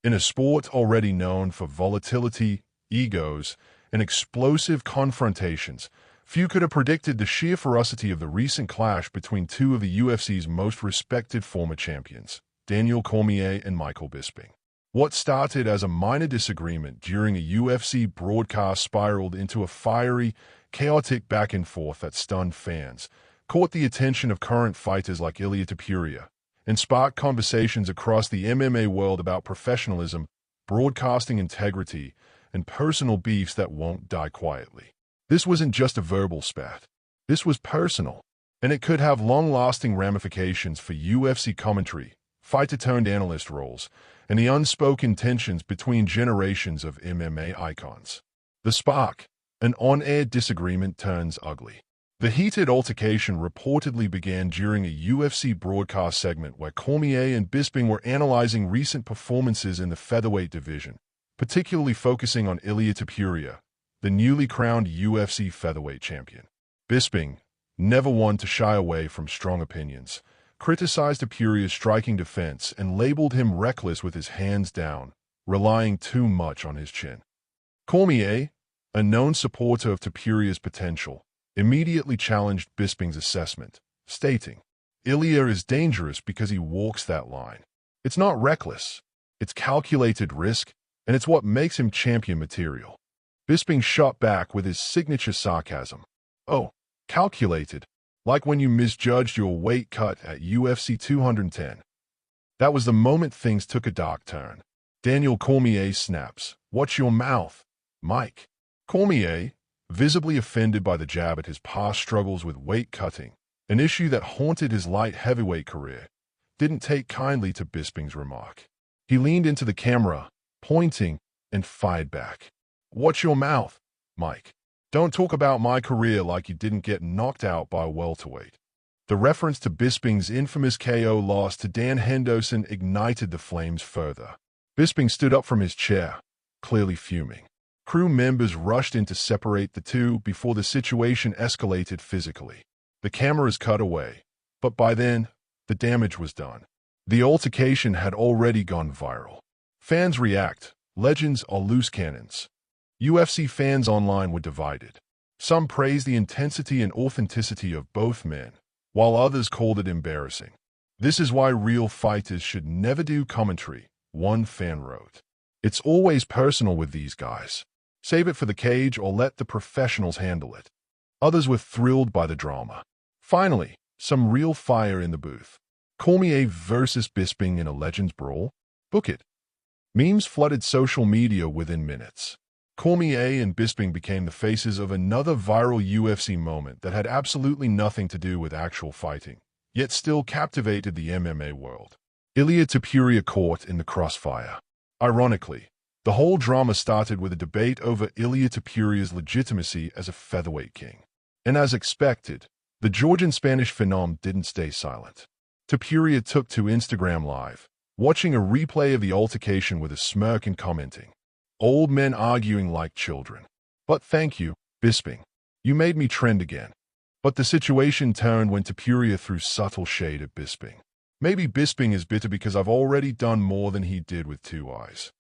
In a sport already known for volatility, egos, and explosive confrontations, few could have predicted the sheer ferocity of the recent clash between two of the UFC's most respected former champions, Daniel Cormier and Michael Bisping. What started as a minor disagreement during a UFC broadcast spiraled into a fiery, chaotic back-and-forth that stunned fans, caught the attention of current fighters like Ilia Topuria, and sparked conversations across the MMA world about professionalism, broadcasting integrity, and personal beefs that won't die quietly. This wasn't just a verbal spat. This was personal, and it could have long-lasting ramifications for UFC commentary, fighter-turned-analyst roles, and the unspoken tensions between generations of MMA icons. The spark, an on-air disagreement, turns ugly. The heated altercation reportedly began during a UFC broadcast segment where Cormier and Bisping were analyzing recent performances in the featherweight division, particularly focusing on Ilia Topuria, the newly crowned UFC featherweight champion. Bisping, never one to shy away from strong opinions, criticized Topuria's striking defense and labeled him reckless with his hands down, relying too much on his chin. Cormier, a known supporter of Topuria's potential, immediately challenged Bisping's assessment, stating, "Ilia is dangerous because he walks that line. It's not reckless, it's calculated risk, and it's what makes him champion material." Bisping shot back with his signature sarcasm. "Oh, calculated? Like when you misjudged your weight cut at UFC 210. That was the moment things took a dark turn." Daniel Cormier snaps, "Watch your mouth, Mike." Cormier, visibly offended by the jab at his past struggles with weight cutting, an issue that haunted his light heavyweight career, didn't take kindly to Bisping's remark. He leaned into the camera, pointing, and fired back. "Watch your mouth, Mike. Don't talk about my career like you didn't get knocked out by a welterweight." The reference to Bisping's infamous KO loss to Dan Henderson ignited the flames further. Bisping stood up from his chair, clearly fuming. Crew members rushed in to separate the two before the situation escalated physically. The cameras cut away, but by then, the damage was done. The altercation had already gone viral. Fans react, legends are loose cannons. UFC fans online were divided. Some praised the intensity and authenticity of both men, while others called it embarrassing. "This is why real fighters should never do commentary," one fan wrote. "It's always personal with these guys. Save it for the cage or let the professionals handle it." Others were thrilled by the drama. Finally, some real fire in the booth. Cormier versus Bisping in a Legends brawl? Book it. Memes flooded social media within minutes. Cormier and Bisping became the faces of another viral UFC moment that had absolutely nothing to do with actual fighting, yet still captivated the MMA world. Ilia Topuria caught in the crossfire. Ironically, the whole drama started with a debate over Ilia Topuria's legitimacy as a featherweight king. And as expected, the Georgian-Spanish phenom didn't stay silent. Topuria took to Instagram Live, watching a replay of the altercation with a smirk and commenting, "Old men arguing like children. But thank you, Bisping. You made me trend again." But the situation turned when Topuria threw subtle shade at Bisping. "Maybe Bisping is bitter because I've already done more than he did with 2 eyes."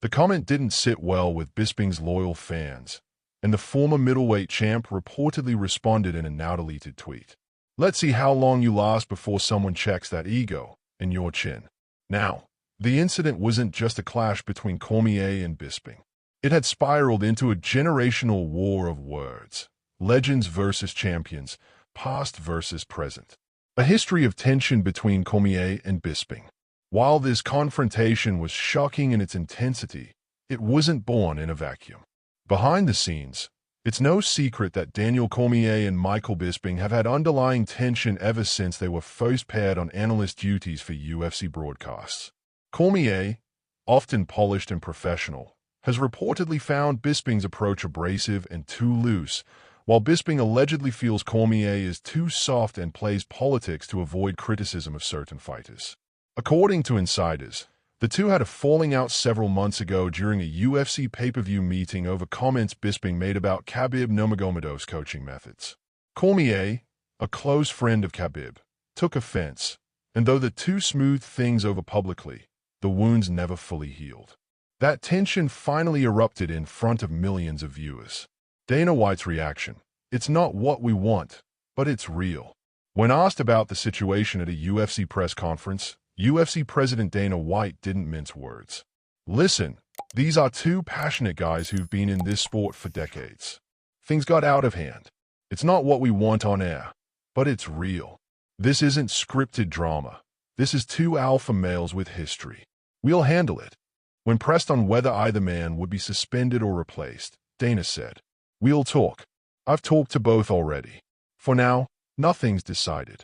The comment didn't sit well with Bisping's loyal fans, and the former middleweight champ reportedly responded in a now-deleted tweet. "Let's see how long you last before someone checks that ego in your chin." Now, the incident wasn't just a clash between Cormier and Bisping. It had spiraled into a generational war of words. Legends versus champions, past versus present. A history of tension between Cormier and Bisping. While this confrontation was shocking in its intensity, it wasn't born in a vacuum. Behind the scenes, it's no secret that Daniel Cormier and Michael Bisping have had underlying tension ever since they were first paired on analyst duties for UFC broadcasts. Cormier, often polished and professional, has reportedly found Bisping's approach abrasive and too loose, while Bisping allegedly feels Cormier is too soft and plays politics to avoid criticism of certain fighters. According to insiders, the two had a falling out several months ago during a UFC pay-per-view meeting over comments Bisping made about Khabib Nurmagomedov's coaching methods. Cormier, a close friend of Khabib, took offense, and though the two smoothed things over publicly, the wounds never fully healed. That tension finally erupted in front of millions of viewers. Dana White's reaction: "It's not what we want, but it's real." When asked about the situation at a UFC press conference, UFC President Dana White didn't mince words. "Listen, these are two passionate guys who've been in this sport for decades. Things got out of hand. It's not what we want on air, but it's real. This isn't scripted drama. This is two alpha males with history. We'll handle it." When pressed on whether either man would be suspended or replaced, Dana said, "We'll talk. I've talked to both already. For now, nothing's decided."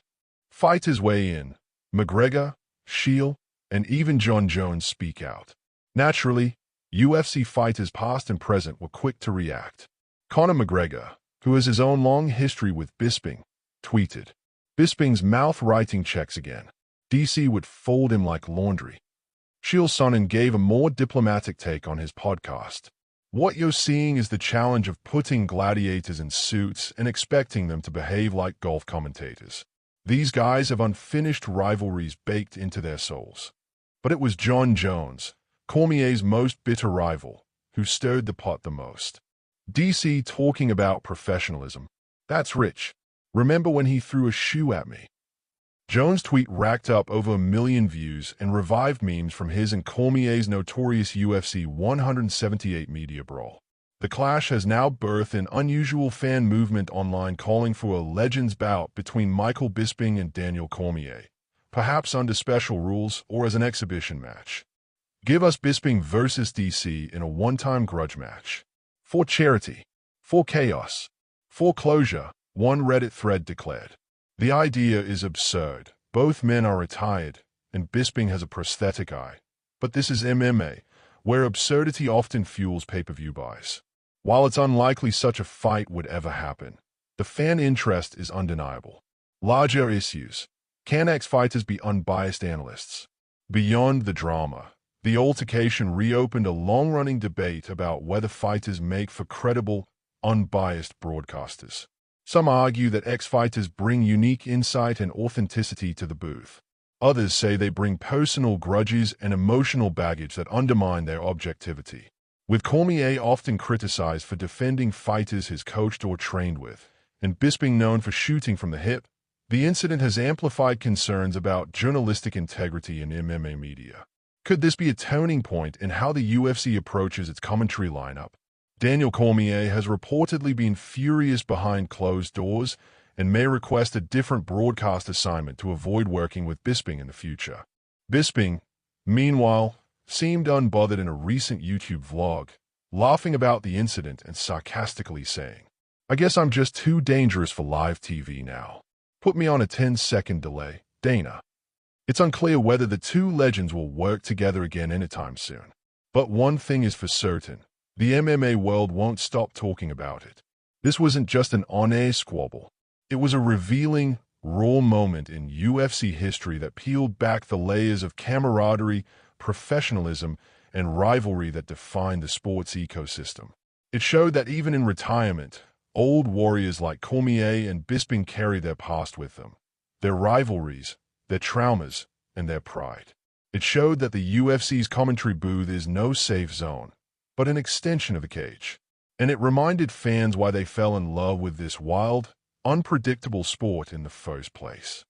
Fighters weigh in. McGregor, Shield, and even Jon Jones speak out. Naturally, UFC fighters past and present were quick to react. Conor McGregor, who has his own long history with Bisping, tweeted, "Bisping's mouth writing checks again. DC would fold him like laundry." Chael Sonnen gave a more diplomatic take on his podcast. "What you're seeing is the challenge of putting gladiators in suits and expecting them to behave like golf commentators. These guys have unfinished rivalries baked into their souls." But it was Jon Jones, Cormier's most bitter rival, who stirred the pot the most. DC talking about professionalism. "That's rich. Remember when he threw a shoe at me?" Jones' tweet racked up over 1 million views and revived memes from his and Cormier's notorious UFC 178 media brawl. The clash has now birthed an unusual fan movement online calling for a legends bout between Michael Bisping and Daniel Cormier, perhaps under special rules or as an exhibition match. Give us Bisping versus DC in a one-time grudge match. For charity. For chaos. For closure, one Reddit thread declared. The idea is absurd. Both men are retired, and Bisping has a prosthetic eye. But this is MMA, where absurdity often fuels pay-per-view buys. While it's unlikely such a fight would ever happen, the fan interest is undeniable. Larger issues. Can ex-fighters be unbiased analysts? Beyond the drama, the altercation reopened a long-running debate about whether fighters make for credible, unbiased broadcasters. Some argue that ex-fighters bring unique insight and authenticity to the booth. Others say they bring personal grudges and emotional baggage that undermine their objectivity. With Cormier often criticized for defending fighters he's coached or trained with, and Bisping known for shooting from the hip, the incident has amplified concerns about journalistic integrity in MMA media. Could this be a turning point in how the UFC approaches its commentary lineup? Daniel Cormier has reportedly been furious behind closed doors and may request a different broadcast assignment to avoid working with Bisping in the future. Bisping, meanwhile, seemed unbothered in a recent YouTube vlog, laughing about the incident and sarcastically saying, "I guess I'm just too dangerous for live TV now. Put me on a 10-second delay, Dana." It's unclear whether the two legends will work together again anytime soon. But one thing is for certain. The MMA world won't stop talking about it. This wasn't just an on-air squabble. It was a revealing, raw moment in UFC history that peeled back the layers of camaraderie, professionalism, and rivalry that defined the sports ecosystem. It showed that even in retirement, old warriors like Cormier and Bisping carry their past with them, their rivalries, their traumas, and their pride. It showed that the UFC's commentary booth is no safe zone, but an extension of the cage. And it reminded fans why they fell in love with this wild, unpredictable sport in the first place.